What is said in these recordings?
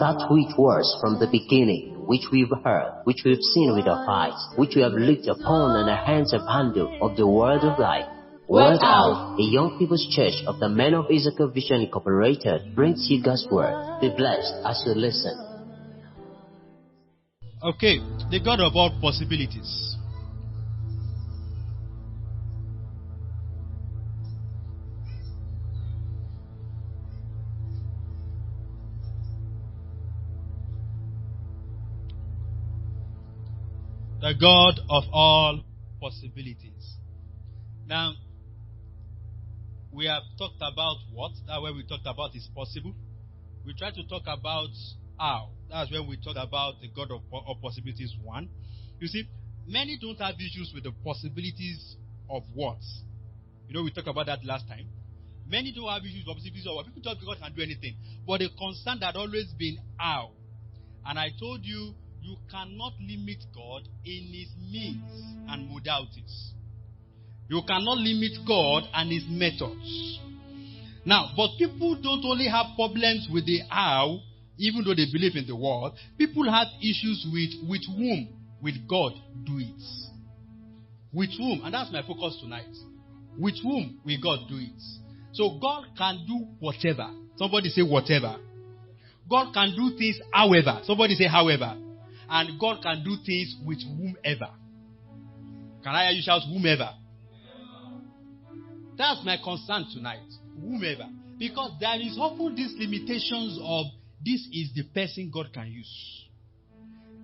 that which was from the beginning, which we've heard, which we've seen with our eyes, which we have looked upon, and our hands have handled of the word of life. Word Out, a young people's church of the Men of Issachar Vision Incorporated, brings you God's word. Be blessed as you listen. Okay, the God of all possibilities. The God of all possibilities. Now, we have talked about what? That way we talked about is possible. We try to talk about how. That's when we talk about the God of all possibilities 1. You see, many don't have issues with the possibilities of what? You know, we talked about that last time. Many don't have issues with possibilities of what. People thought God can do anything. But the concern had always been how. And I told you, you cannot limit God in His means and modalities. You cannot limit God and His methods. Now, but people don't only have problems with the how, even though they believe in the word. People have issues with whom will God do it. With whom? And that's my focus tonight. With whom will God do it? So God can do whatever. Somebody say whatever. God can do things however. Somebody say however. And God can do things with whomever. Can I hear you shout whomever? That's my concern tonight. Whomever. Because there is often these limitations of this is the person God can use.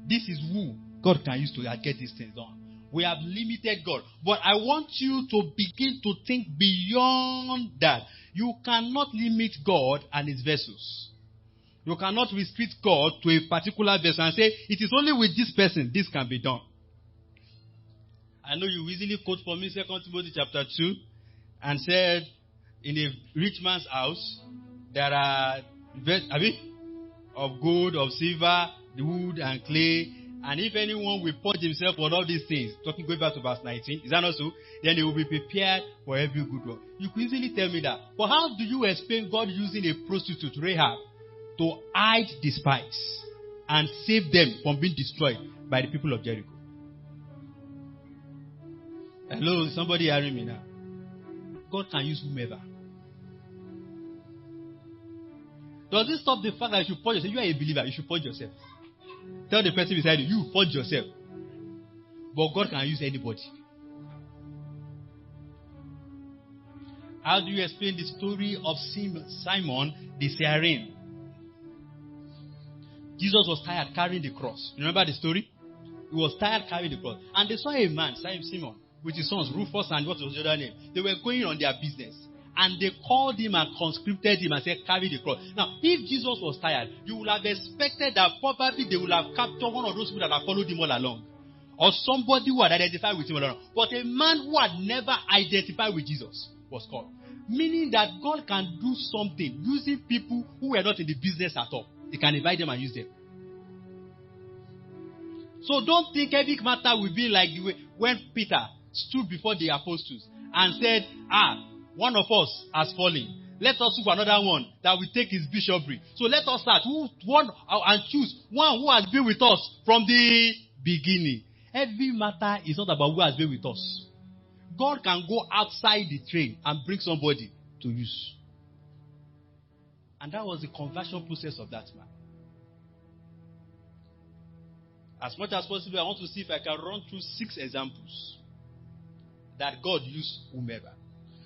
This is who God can use to get these things done. We have limited God. But I want you to begin to think beyond that. You cannot limit God and His vessels. You cannot restrict God to a particular vessel and say, it is only with this person this can be done. I know you easily quote for me 2 Timothy chapter 2 and said, in a rich man's house, there are of gold, of silver, the wood and clay. And if anyone will purge himself on all these things, going back to verse 19, is that not so? Then he will be prepared for every good work. You could easily tell me that. But how do you explain God using a prostitute, Rahab, to hide the spies and save them from being destroyed by the people of Jericho? Hello, somebody hearing me now? God can use whomever. Does this stop the fact that you should purge yourself? You are a believer, you should purge yourself. Tell the person beside you, you purge yourself. But God can use anybody. How do you explain the story of Simon the Cyrene? Jesus was tired carrying the cross. You remember the story? He was tired carrying the cross. And they saw a man, Simon, with his sons, Rufus and what was the other name. They were going on their business. And they called him and conscripted him and said, carry the cross. Now, if Jesus was tired, you would have expected that probably they would have captured one of those people that have followed him all along. Or somebody who had identified with him all along. But a man who had never identified with Jesus was called. Meaning that God can do something using people who were not in the business at all. He can invite them and use them. So don't think every matter will be like the way when Peter stood before the apostles and said, one of us has fallen. Let us look for another one that will take his bishopric. So let us start and choose one who has been with us from the beginning. Every matter is not about who has been with us. God can go outside the train and bring somebody to use. And that was the conversion process of that man. As much as possible, I want to see if I can run through 6 examples that God used whomever.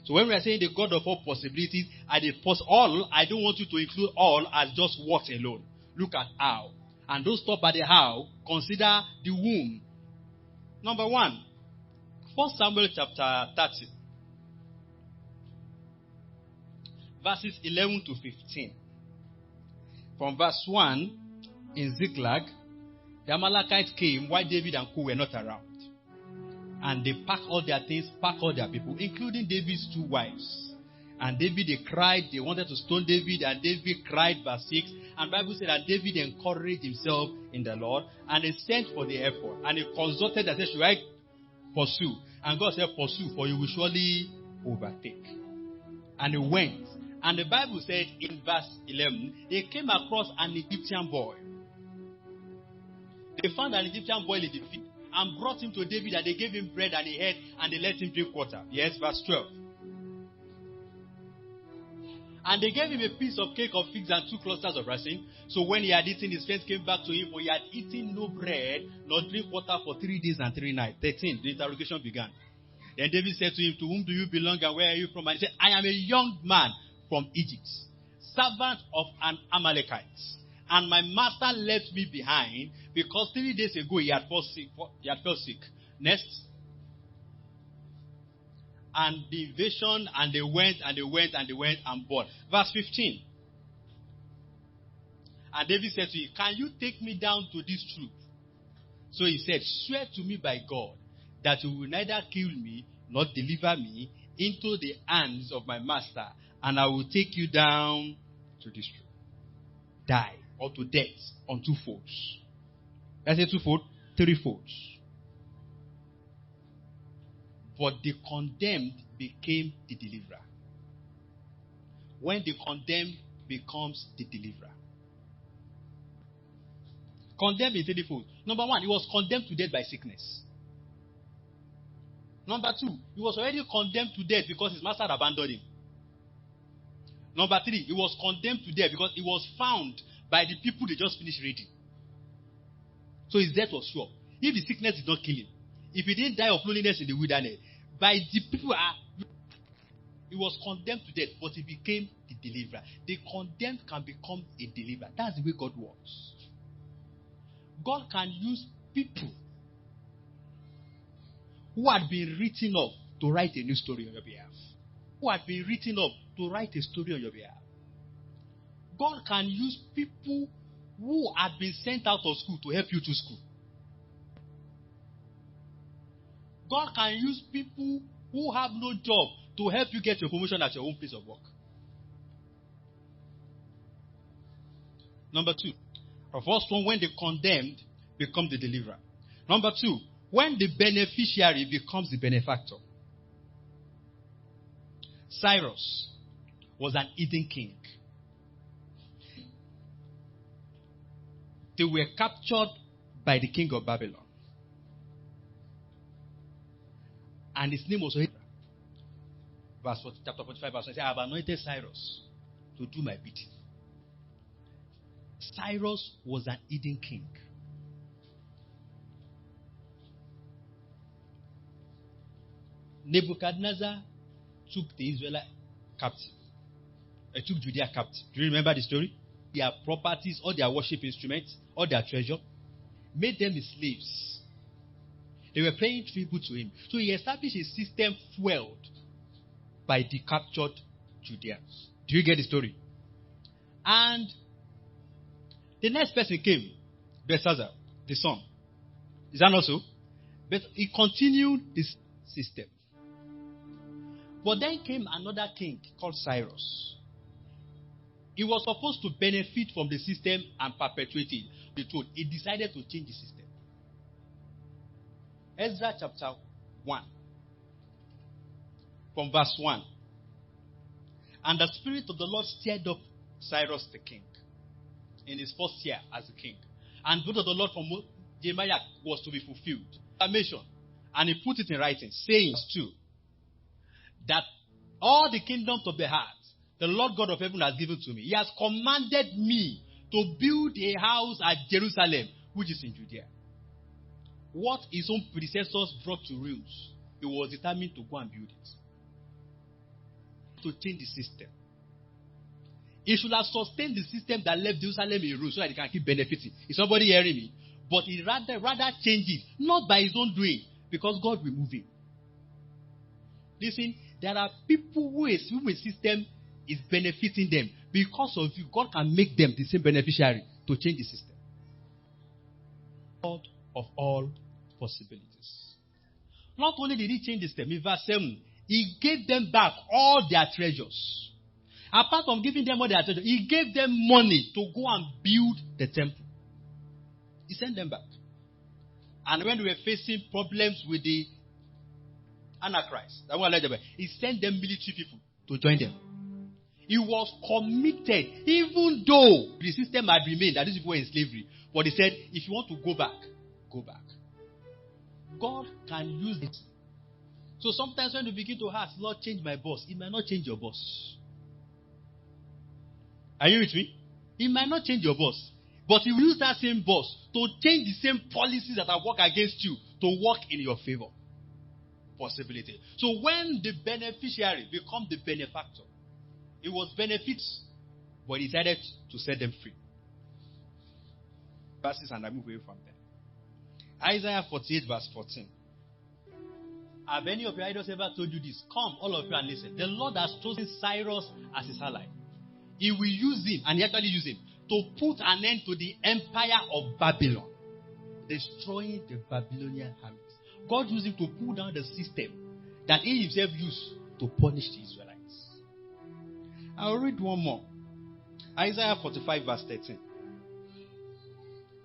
So when we are saying the God of all possibilities, I don't want you to include all as just what alone. Look at how. And don't stop at the how. Consider the whom. Number 1, 1 Samuel chapter 30. Verses 11 to 15. From verse 1, in Ziklag, the Amalekites came while David and co were not around. And they packed all their things, packed all their people, including David's 2 wives. And David, they cried, they wanted to stone David, and David cried, verse 6. And the Bible said that David encouraged himself in the Lord, and he sent for the effort. And he consulted and said, should I pursue? And God said, pursue, for you will surely overtake. And he went, And the Bible said in verse 11, they came across an Egyptian boy. They found an Egyptian boy in the field and brought him to David, and they gave him bread and he ate, and they let him drink water. Yes, verse 12. And they gave him a piece of cake of figs and 2 clusters of raisin. So when he had eaten, his friends came back to him, for he had eaten no bread, nor drink water for 3 days and 3 nights. 13, the interrogation began. Then David said to him, to whom do you belong and where are you from? And he said, I am a young man from Egypt, servant of an Amalekite. And my master left me behind because 3 days ago he had fell sick. Next. And the invasion, and they went and bought. Verse 15. And David said to him, can you take me down to this troop? So he said, swear to me by God that you will neither kill me nor deliver me into the hands of my master, and I will take you down to this troop. Die or to death on 2 folds. Let's say 2 folds, 3 folds. But the condemned became the deliverer. When the condemned becomes the deliverer. Condemned in 3 folds. Number 1, he was condemned to death by sickness. Number 2, he was already condemned to death because his master abandoned him. Number 3, he was condemned to death because he was found by the people they just finished reading. So his death was sure. If the sickness did not kill him, if he didn't die of loneliness in the wilderness, by the people, he was condemned to death, but he became the deliverer. The condemned can become a deliverer. That's the way God works. God can use people who had been written off to write a new story on your behalf. Who had been written off to write a story on your behalf. God can use people who had been sent out of school to help you to school. God can use people who have no job to help you get your promotion at your own place of work. Number 2, the first one, when the condemned become the deliverer. Number 2, when the beneficiary becomes the benefactor. Cyrus was an Eden king. They were captured by the king of Babylon. And his name was verse 40, chapter 45, verse 1. I have anointed Cyrus to do my bidding. Cyrus was an Eden king. Nebuchadnezzar took the Israelites captive. He took Judea captive. Do you remember the story? Their properties, all their worship instruments, all their treasure, made them his slaves. They were paying tribute to him. So he established a system fueled by the captured Judeans. Do you get the story? And the next person came, Belshazzar, the son. Is that not so? But he continued this system. But then came another king called Cyrus. He was supposed to benefit from the system and perpetuate it. The truth, he decided to change the system. Ezra chapter 1, from verse 1. And the Spirit of the Lord stirred up Cyrus the king in his first year as a king. And the word of the Lord from Jeremiah was to be fulfilled. And he put it in writing, saying too, that all the kingdoms of the heart, the Lord God of heaven has given to me. He has commanded me to build a house at Jerusalem, which is in Judea. What his own predecessors brought to ruins, he was determined to go and build it. To change the system. He should have sustained the system that left Jerusalem in ruins so that he can keep benefiting. Is somebody hearing me? But he rather changed it, not by his own doing, because God will move him. Listen, there are people who a system is benefiting them. Because of you, God can make them the same beneficiary to change the system. God of all possibilities. Not only did he change the system, in verse 7, he gave them back all their treasures. Apart from giving them all their treasures, he gave them money to go and build the temple. He sent them back. And when they were facing problems with the Antichrist, he sent them military people to join them. He was committed, even though the system had remained that these people were in slavery. But he said, if you want to go back, go back. God can use it. So sometimes when you begin to ask, Lord, change my boss, it might not change your boss. Are you with me? It might not change your boss. But he will use that same boss to change the same policies that have worked against you to work in your favor. Possibility. So when the beneficiary becomes the benefactor, it was benefits, but he decided to set them free. Verses, and I move away from them. Isaiah 48 verse 14. Have any of your idols ever told you this? Come, all of you, and listen. The Lord has chosen Cyrus as his ally. He will use him, and he actually used him, to put an end to the empire of Babylon, destroying the Babylonian armies. God used him to pull down the system that he himself used to punish the Israelites. I'll read one more. Isaiah 45 verse 13.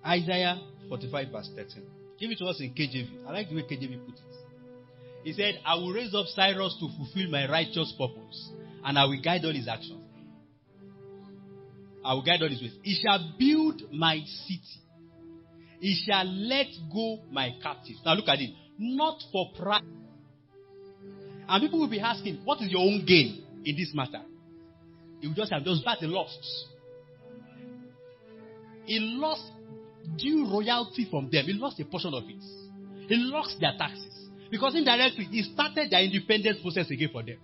Isaiah 45 verse 13. Give it to us in KJV. I like the way KJV put it. He said, I will raise up Cyrus to fulfill my righteous purpose, and I will guide all his actions. I will guide all his ways. He shall build my city. He shall let go my captives. Now look at it. Not for pride. And people will be asking, what is your own gain in this matter? He will just have those bad lost. He lost due royalty from them. He lost a portion of it. He lost their taxes. Because indirectly, he started their independence process again for them.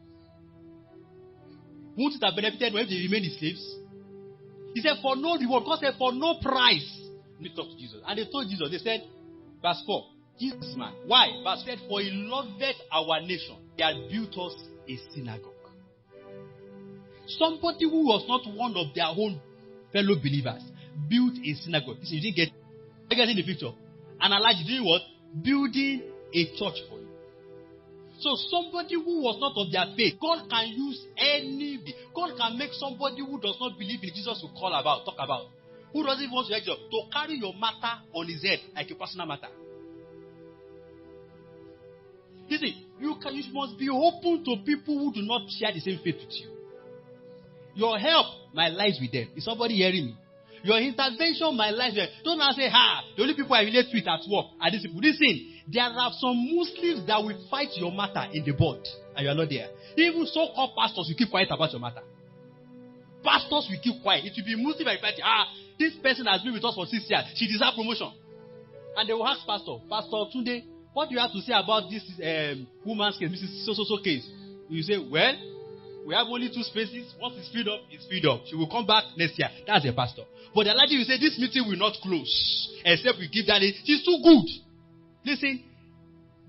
Won't it have benefited when they remained slaves? He said, for no reward. God said, for no price. They talked to Jesus. And they told Jesus, they said, verse 4, Jesus man. Why? Verse 8, for he loved our nation. He had built us a synagogue. Somebody who was not one of their own fellow believers built a synagogue. You didn't get in the picture. And Elijah doing what? Building a church for you. So somebody who was not of their faith, God can use anybody. God can make somebody who does not believe in Jesus to talk about. Who doesn't want to job, to carry your matter on his head like a personal matter. You see, you must be open to people who do not share the same faith with you. Your help might lies with them. Is somebody hearing me? Your intervention might lies with them. Don't now say, the only people I relate with at work are these people. Listen, there are some Muslims that will fight your matter in the board, and you are not there. Even so-called pastors will keep quiet about your matter. Pastors will keep quiet. It will be Muslim and fight. This person has been with us for 6 years. She deserves promotion. And they will ask Pastor Tunde, what do you have to say about this woman's case, Mrs. So case? You say, well, we have only 2 spaces. Once it's filled up, it's filled up. She will come back next year. That's a pastor. But the lady will say, this meeting will not close except we give that lady. She's too good. Listen,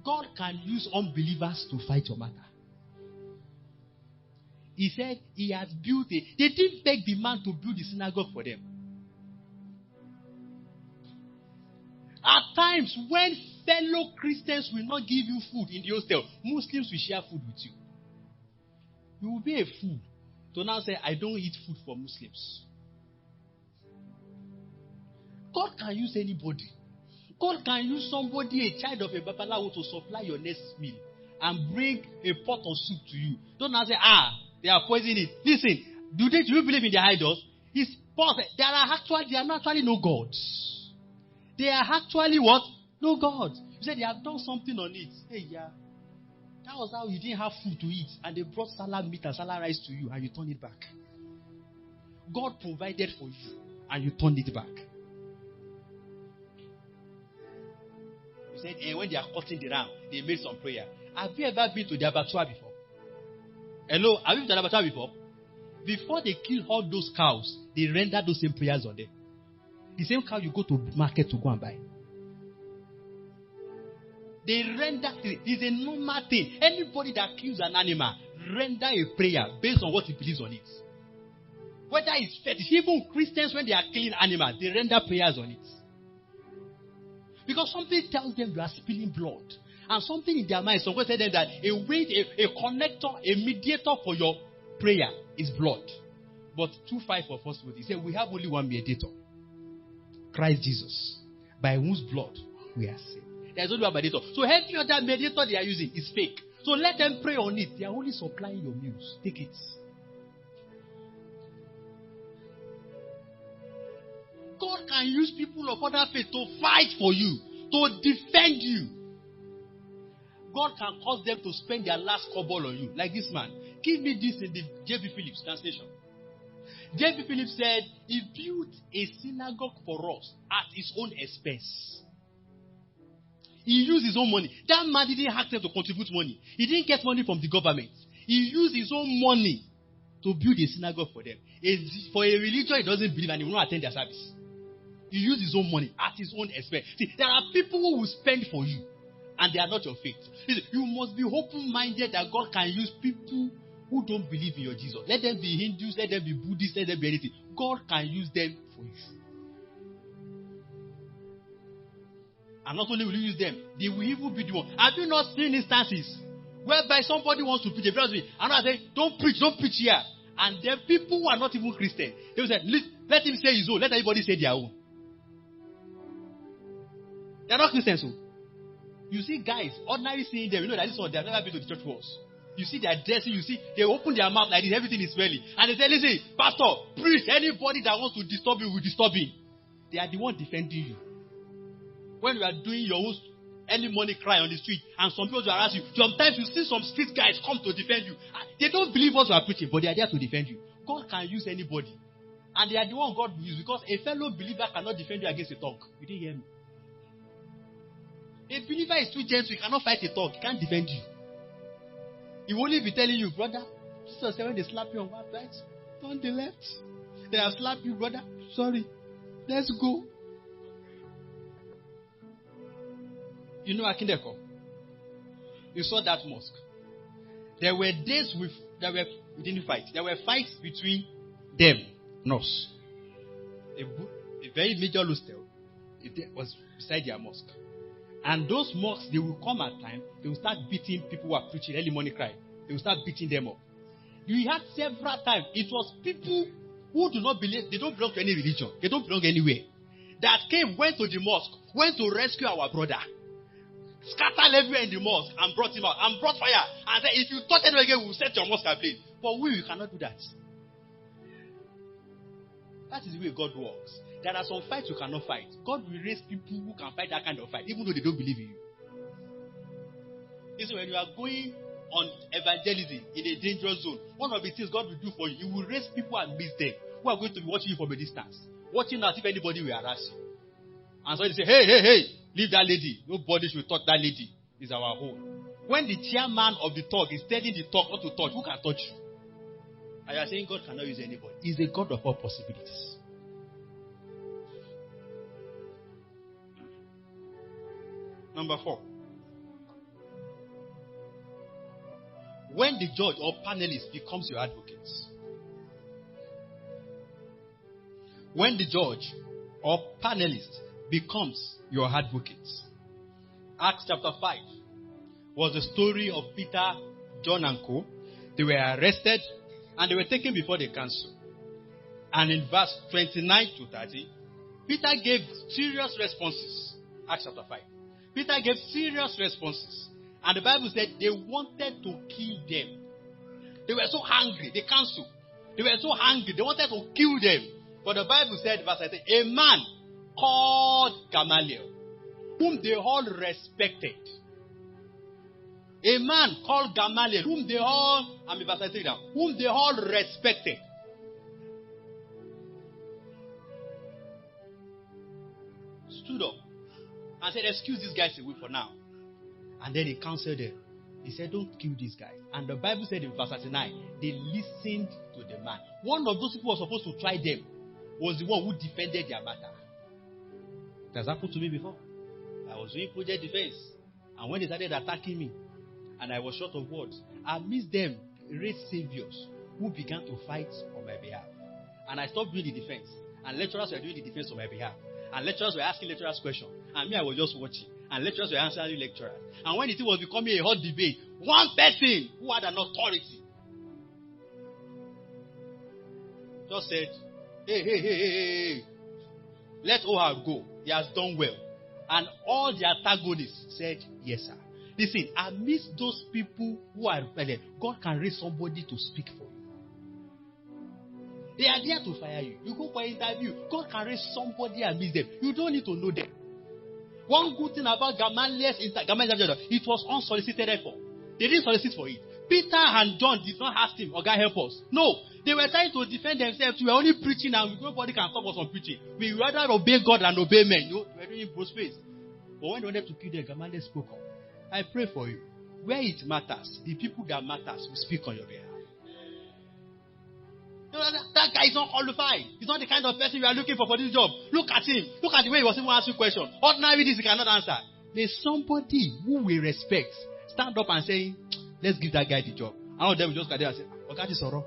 God can use unbelievers to fight your matter. He said he has built it. They didn't beg the man to build the synagogue for them. At times, when fellow Christians will not give you food in the hostel, Muslims will share food with you. You will be a fool to now say, I don't eat food for Muslims. God can use anybody. God can use somebody, a child of a babalawo, to supply your next meal and bring a pot of soup to you. Don't now say, they are poisoning it. Listen, do you believe in their idols? It's possible. They are not actually no gods. They are actually what? No gods. You said they have done something on it. Hey, yeah. That was how you didn't have food to eat, and they brought salad meat and salad rice to you, and you turned it back. God provided for you, and you turned it back. You said, when they are cutting the ram, they made some prayer. Have you ever been to the abattoir before? Hello? Have you been to the abattoir before? Before they kill all those cows, they render those same prayers on them. The same cow you go to market to go and buy. They render, it's a normal thing. Anybody that kills an animal, render a prayer based on what he believes on it. Whether it's fetish, even Christians, when they are killing animals, they render prayers on it. Because something tells them you are spilling blood. And something in their mind, someone said them that a connector, a mediator for your prayer is blood. But 2:5 for First Timothy, he said, we have only one mediator, Christ Jesus, by whose blood we are saved. There's only one mediator. So every other mediator they are using is fake. So let them pray on it. They are only supplying your meals. Take it. God can use people of other faith to fight for you, to defend you. God can cause them to spend their last kobo on you. Like this man. Give me this in the J.B. Phillips translation. J.B. Phillips said, he built a synagogue for us at his own expense. He used his own money. That man didn't ask them to contribute money. He didn't get money from the government. He used his own money to build a synagogue for them. For a religion he doesn't believe and he will not attend their service. He used his own money at his own expense. See, there are people who will spend for you and they are not your faith. Listen, you must be open-minded that God can use people who don't believe in your Jesus. Let them be Hindus, let them be Buddhists, let them be anything. God can use them for you. And not only will you use them, they will even be the one. Have you not seen instances whereby somebody wants to preach, and I say, don't preach here. And then people who are not even Christian, they will say, let him say his own, let everybody say their own. They are not Christians. So. You see guys, ordinary seeing them, you know that this one, they have never been to the church walls. You see their dressing, you see, they open their mouth like this, everything is smelly. And they say, listen, pastor, preach, anybody that wants to disturb you will disturb him. They are the one defending you. When you are doing your own any money cry on the street, and some people will harass you, sometimes you see some street guys come to defend you. They don't believe what you are preaching, but they are there to defend you. God can use anybody. And they are the one God will use, because a fellow believer cannot defend you against a thug. You didn't hear me. A believer is too gentle, he cannot fight a thug, he can't defend you. He will only be telling you, brother, Jesus said when they slap you on one side, turn the left. They have slapped you, brother. Sorry. Let's go. You know Akindeko? You saw that mosque. There were days we didn't fight. There were fights between them, us. A very major hostel was beside their mosque. And those mosques, they will come at time, they will start beating people who are preaching early morning cry. They will start beating them up. We had several times, it was people who do not believe, they don't belong to any religion, they don't belong anywhere, that went to the mosque, went to rescue our brother, scattered everywhere in the mosque and brought him out, and brought fire, and said, if you touch anyone again, we will set your mosque ablaze. But we cannot do that. That is the way God works. There are some fights you cannot fight. God will raise people who can fight that kind of fight, even though they don't believe in you. Listen, when you are going on evangelism in a dangerous zone, one of the things God will do for you, He will raise people and meet them who are going to be watching you from a distance, watching as if anybody will harass you. And so they say, hey, leave that lady. Nobody should touch that lady. It's our home. When the chairman of the talk is telling the talk not to touch, who can touch you? And you are saying God cannot use anybody. He's a God of all possibilities. Number 4. When the judge or panelist becomes your advocate. When the judge or panelist becomes your advocate. Acts chapter 5 was the story of Peter, John, and co. They were arrested and they were taken before the council. And in verse 29 to 30, Peter gave serious responses. Acts chapter 5. Peter gave serious responses. And the Bible said they wanted to kill them. They were so angry, the council. They were so angry, they wanted to kill them. But the Bible said, verse 18, a man called Gamaliel, whom they all respected. A man called Gamaliel, whom they all, verse 18 now, whom they all respected. Stood up and said, excuse these guys away for now. And then he counseled them. He said, don't kill these guys. And the Bible said in verse 39, they listened to the man. One of those people who was supposed to try them was the one who defended their matter. It has happened to me before. I was doing project defense. And when they started attacking me, and I was short of words, I missed them, raised saviors who began to fight on my behalf. And I stopped doing the defense. And lecturers were doing the defense on my behalf. And lecturers were asking lecturers questions. And me, I was just watching. And lecturers were answering lecturers. And when it was becoming a hot debate, one person who had an authority just said, hey, let Ohad go. He has done well. And all the antagonists said, yes, sir. Listen, amidst those people who are rebellious, God can raise somebody to speak for you. They are there to fire you. You go for an interview. God can raise somebody and meet them. You don't need to know them. One good thing about Gamaliel's interview, it was unsolicited effort. They didn't solicit for it. Peter and John did not ask him, "Oh God, help us." No, they were trying to defend themselves. We are only preaching and nobody can stop us from preaching. We rather obey God than obey men. You know, we are doing both ways. But when they wanted to kill them, Gamaliel spoke up. I pray for you. Where it matters, the people that matters will speak on your behalf. You know, that guy is not qualified. He's not the kind of person you are looking for this job. Look at him. Look at the way he was even asking questions. Ordinary this he cannot answer. There's somebody who we respect stand up and say, "Let's give that guy the job." And all of them will just go there and say, "Ogati Soro."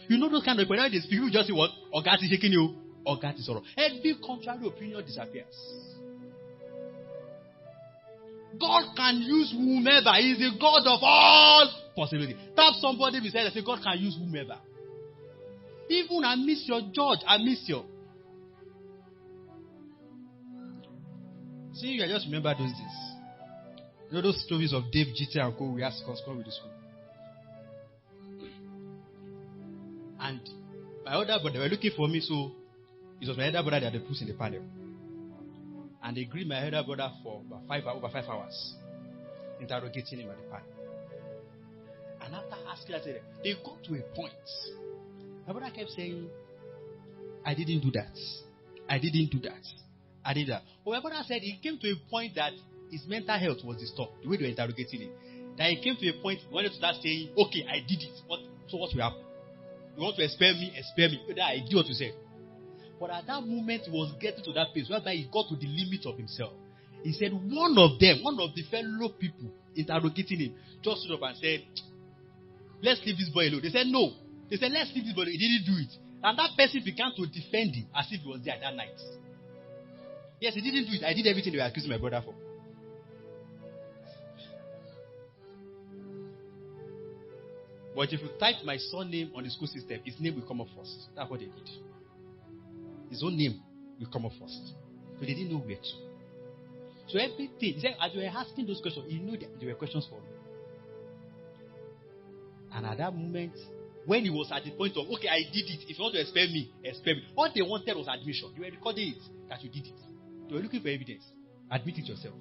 You know those kind of people, they speak, you just say what? Ogati shaking you. Ogati Soro. Every contrary opinion disappears. God can use whomever. He is the God of all possibility. Tap somebody beside and say, God can use whomever. Even amidst your judge, amidst your. See, you just remember those days. You know those stories of Dave, GT, and Co. We asked us, come with the school. And my older brother, they were looking for me, so it was my elder brother that they put in the panel. And they agreed my elder brother for over 5 hours, interrogating him at the panel. And after asking, I said, they got to a point. My brother kept saying, "I didn't do that. I didn't do that. I did that." But my brother said it came to a point that his mental health was disturbed, the way they were interrogating him. That he came to a point he wanted to start saying, "Okay, I did it. So what will happen? You want to expel me? Expel me. Whether I did what you said." But at that moment, he was getting to that place whereby he got to the limit of himself. He said, one of the fellow people interrogating him, just stood up and said, "Let's leave this boy alone." They said, "No." They said, "Let's leave this boy alone. He didn't do it." And that person began to defend him as if he was there that night. "Yes, he didn't do it. I did everything they were accusing my brother for." But if you type my son name on the school system, his name will come up first. That's what they did. His own name will come up first. So they didn't know where to. So everything, he said, as you were asking those questions, you knew that there were questions for me. And at that moment, when he was at the point of, "Okay, I did it. If you want to expel me, expel me." What they wanted was admission. They were recording it, that you did it. They were looking for evidence. Admit it yourself.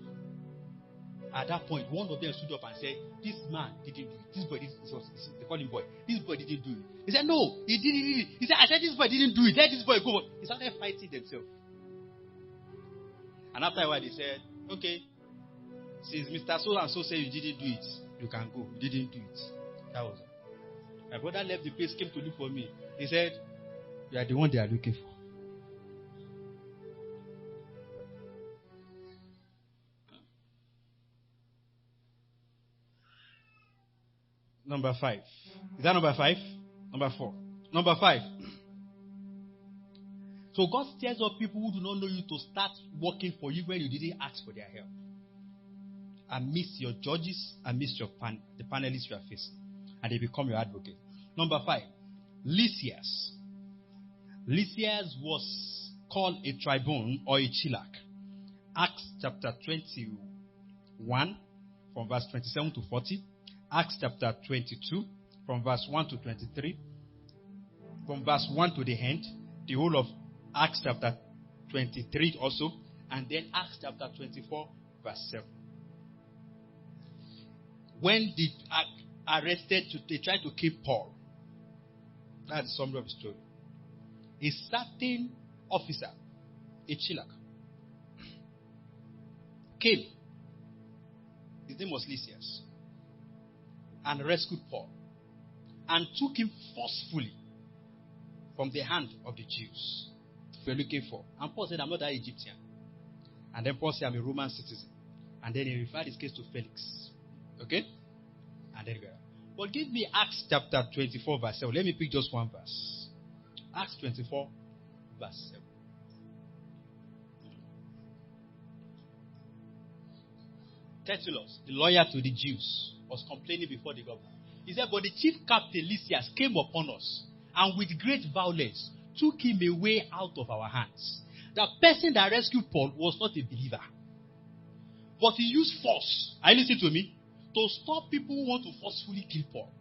At that point, one of them stood up and said, "This man didn't do it. This boy, they call him boy. This boy didn't do it." He said, "No, he didn't. He said, I said this boy didn't do it. Let this boy go." He started fighting themselves. And after a while, they said, "Okay, since Mr. So and so said you didn't do it, you can go. You didn't do it." That was it. My brother left the place, came to look for me. He said, "You are the one they are looking for." Number 5. Is that number 5? Number 4. Number 5. So God stirs up people who do not know you to start working for you when you didn't ask for their help. Amidst your judges, amidst your the panelists you are facing. And they become your advocate. Number 5. Lysias. Lysias was called a tribune or a chilak. Acts chapter 21 from verse 27 to 40. Acts chapter 22 from verse 1 to 23. From verse 1 to the end. The whole of Acts chapter 23 also. And then Acts chapter 24 verse 7. When they arrested, they tried to kill Paul. That's the summary of the story. A certain officer, a chilak, came. His name was Lysias. And rescued Paul. And took him forcefully from the hand of the Jews they were looking for. And Paul said, "I'm not that Egyptian." And then Paul said, "I'm a Roman citizen." And then he referred his case to Felix. Okay? And then he got. But give me Acts chapter 24 verse 7. Let me pick just one verse. Acts 24 verse 7. Tertullus, the lawyer to the Jews, was complaining before the governor. He said, "But the chief captain Lysias came upon us, and with great violence took him away out of our hands. The person that rescued Paul was not a believer, but he used force." Are you listening to me? To stop people who want to forcefully kill Paul.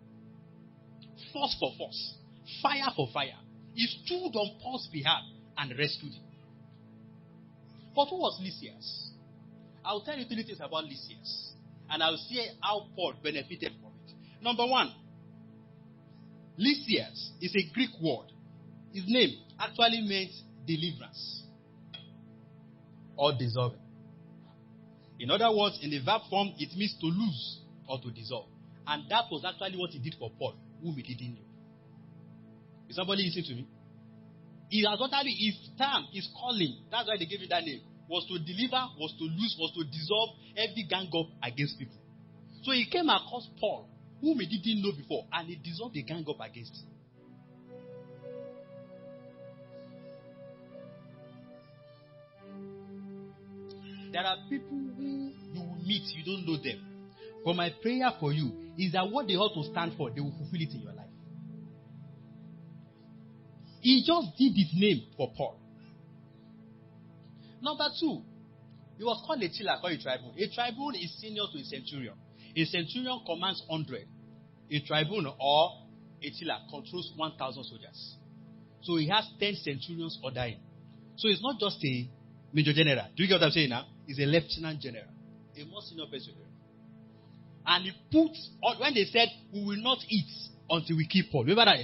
Force for force. Fire for fire. He stood on Paul's behalf and rescued him. But who was Lysias? I'll tell you 3 things about Lysias. And I'll see how Paul benefited from it. Number 1, Lysias is a Greek word. His name actually means deliverance or dissolving. In other words, in the verb form, it means to lose or to dissolve. And that was actually what he did for Paul, whom he didn't know. Is somebody listening to me? He has totally, his term, his calling, that's why they gave him that name, was to deliver, was to lose, was to dissolve every gang up against people. So he came across Paul, whom he didn't know before, and he dissolved the gang up against him. There are people who you will meet, you don't know them. But my prayer for you is that what they ought to stand for, they will fulfill it in your life. He just did his name for Paul. Number 2, he was called a tiller, called a tribune. A tribune is senior to a centurion. A centurion commands 100. A tribune or a tiller controls 1,000 soldiers. So he has 10 centurions under him. So it's not just a major general. Do you get what I'm saying now? He's a lieutenant general. A more senior person. And he put, when they said, we will not eat until we kill Paul. Remember that?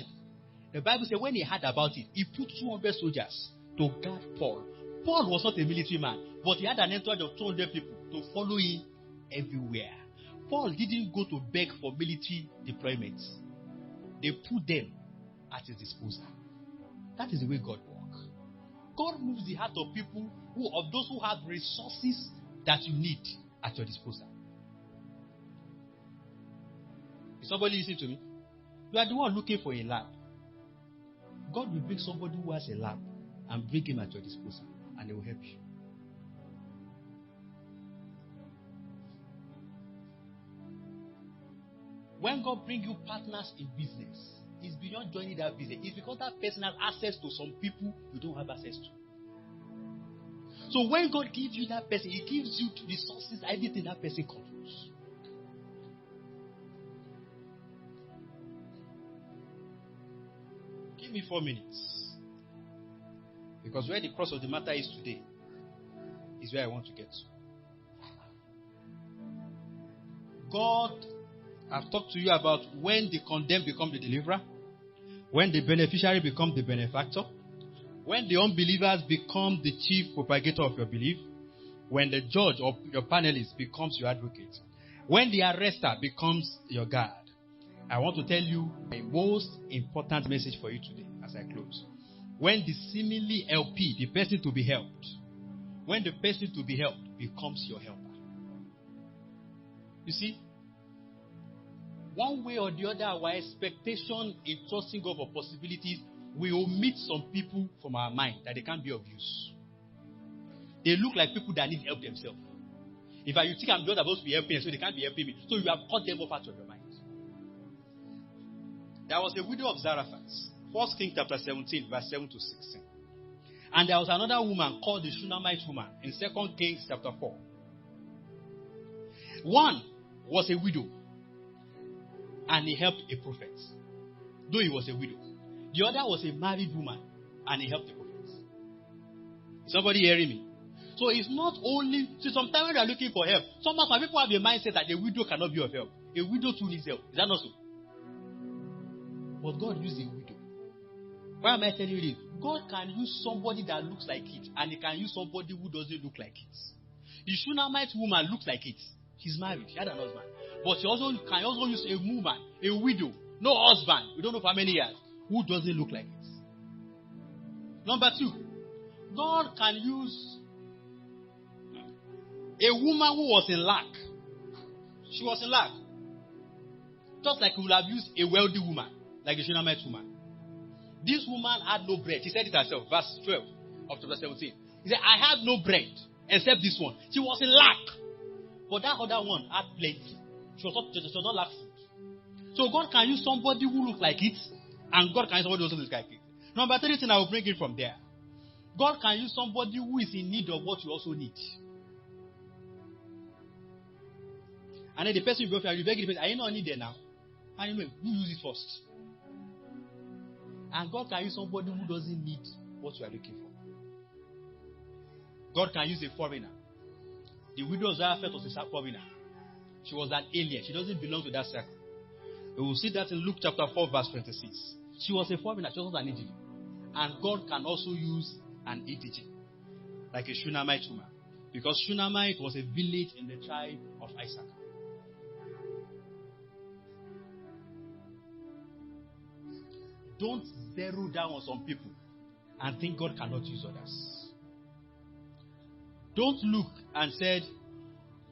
The Bible said when he heard about it, he put 200 soldiers to guard Paul. Paul was not a military man, but he had an entourage of 200 people to follow him everywhere. Paul didn't go to beg for military deployments. They put them at his disposal. That is the way God works. God moves the heart of people, of those who have resources that you need at your disposal. Is somebody listening to me? You are the one looking for a lab. God will bring somebody who has a lab and bring him at your disposal, and they will help you. When God brings you partners in business, it's beyond joining that business. It's because that person has access to some people you don't have access to. So when God gives you that person, He gives you resources, everything that person controls. Give me 4 minutes. Because where the cross of the matter is today is where I want to get to. God, I've talked to you about when the condemned become the deliverer, when the beneficiary becomes the benefactor, when the unbelievers become the chief propagator of your belief, when the judge or your panelist becomes your advocate, when the arrester becomes your guard. I want to tell you the most important message for you today as I close. When the seemingly LP, the person to be helped, when the person to be helped becomes your helper. You see, one way or the other, our expectation in trusting God for possibilities will omit some people from our mind that they can't be of use. They look like people that need help themselves. In fact, you think I'm not supposed to be helping, so they can't be helping me. So you have cut them off out of your mind. There was a widow of Zarephath, 1 Kings chapter 17, verse 7 to 16. And there was another woman called the Shunammite woman in 2 Kings chapter 4. One was a widow, and he helped a prophet, though he was a widow. The other was a married woman, and he helped the prophet. Is somebody hearing me? So it's not only, sometimes when you are looking for help, sometimes some people have a mindset that a widow cannot be of help. A widow too needs help. Is that not so? But God used a widow. Why am I telling you this? God can use somebody that looks like it, and He can use somebody who doesn't look like it. The Shunammite woman looks like it. She's married. She had an husband. But she also can also use a woman, a widow, no husband, we don't know for how many years, who doesn't look like it. Number 2, God can use a woman who was in lack. She was in lack. Just like He would have used a wealthy woman, like the Shunammite woman. This woman had no bread. She said it herself, verse 12 of chapter 17. He said, I had no bread except this one. She was in lack. But that other one had plenty. She was not lack food. So God can use somebody who looks like it, and God can use somebody who looks like it. Number 3 thing I will bring it from there. God can use somebody who is in need of what you also need. And then the person you beg the person, are you not needed now? And you know, who use it first? And God can use somebody who doesn't need what you are looking for. God can use a foreigner. The widow of Zarephath was a foreigner. She was an alien. She doesn't belong to that circle. We will see that in Luke chapter 4, verse 26. She was a foreigner. She was an indigent. And God can also use an indigent, like a Shunammite woman. Because Shunammite was a village in the tribe of Isaac. Don't zero down on some people and think God cannot use others. Don't look and say,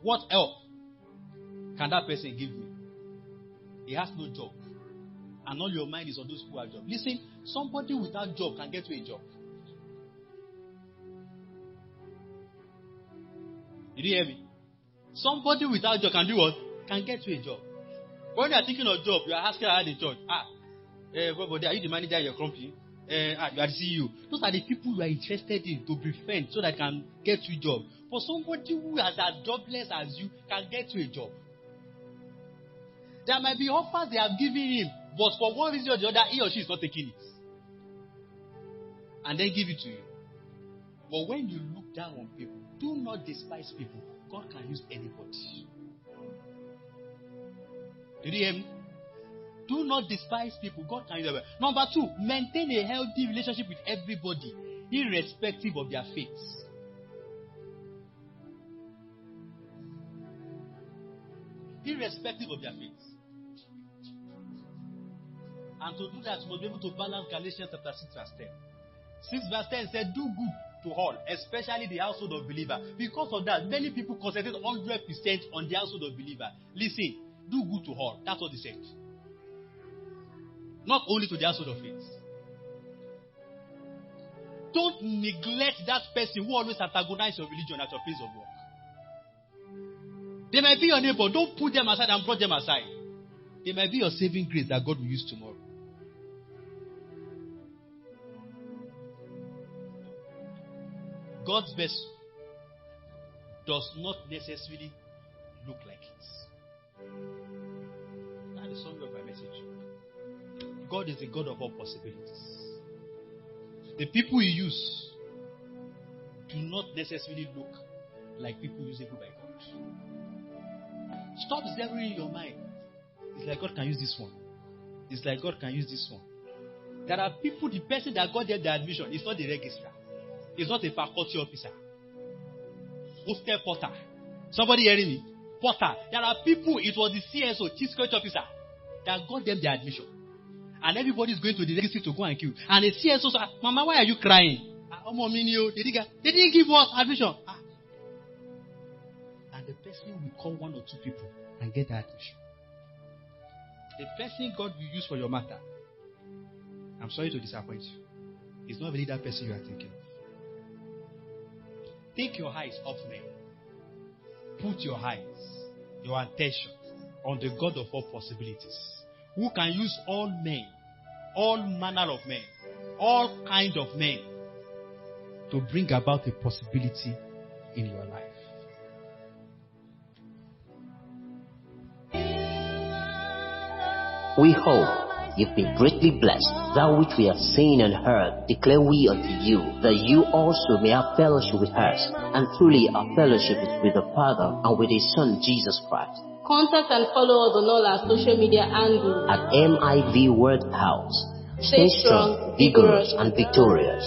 what help can that person give me? He has no job. And all your mind is on those who have jobs. Listen, somebody without job can get you a job. Did you hear me? Somebody without job can do what? Can get you a job. When you are thinking of job, you are asking around the church. Everybody, are you the manager in your company? You are the CEO. Those are the people you are interested in to befriend so that can get you a job. For somebody who is as jobless as you can get you a job. There might be offers they have given him, but for one reason or the other, he or she is not taking it. And then give it to you. But when you look down on people, do not despise people. God can use anybody. Did you hear me? Do not despise people. God can use them. Number 2, maintain a healthy relationship with everybody, irrespective of their faith. Irrespective of their faith. And to do that, you must be able to balance Galatians chapter 6 verse 10. 6 verse 10 said, do good to all, especially the household of believer. Because of that, many people concentrate 100% on the household of believer. Listen, do good to all. That's what he said. Not only to the household of faith. Don't neglect that person who always antagonizes your religion at your place of work. They might be your neighbor. Don't put them aside and brought them aside. They might be your saving grace that God will use tomorrow. God's vessel does not necessarily look like it. That is the summary of my message. God is the God of all possibilities. The people He uses do not necessarily look like people usable by God. Stop zeroing your mind. It's like God can use this one. It's like God can use this one. There are people, the person that got them the admission is not the registrar. It's not a faculty officer. Hostel porter. Somebody hearing me? Porter. There are people, it was the CSO, Chief Security Officer, that got them the admission. And everybody is going to the registry to go and queue. And the CSO said, Mama, why are you crying? They didn't give us admission. And the person will call 1 or 2 people and get the admission. The person God will use for your matter, I'm sorry to disappoint you, it's not really that person you are thinking of. Take your eyes off men. Put your eyes, your attention on the God of all possibilities, who can use all men, all manner of men, all kind of men to bring about a possibility in your life. We hope you've been greatly blessed. That which we have seen and heard, declare we unto you, that you also may have fellowship with us. And truly our fellowship is with the Father and with His Son, Jesus Christ. Contact and follow us on all our social media handles at MIV Word House. Stay strong, vigorous, and victorious.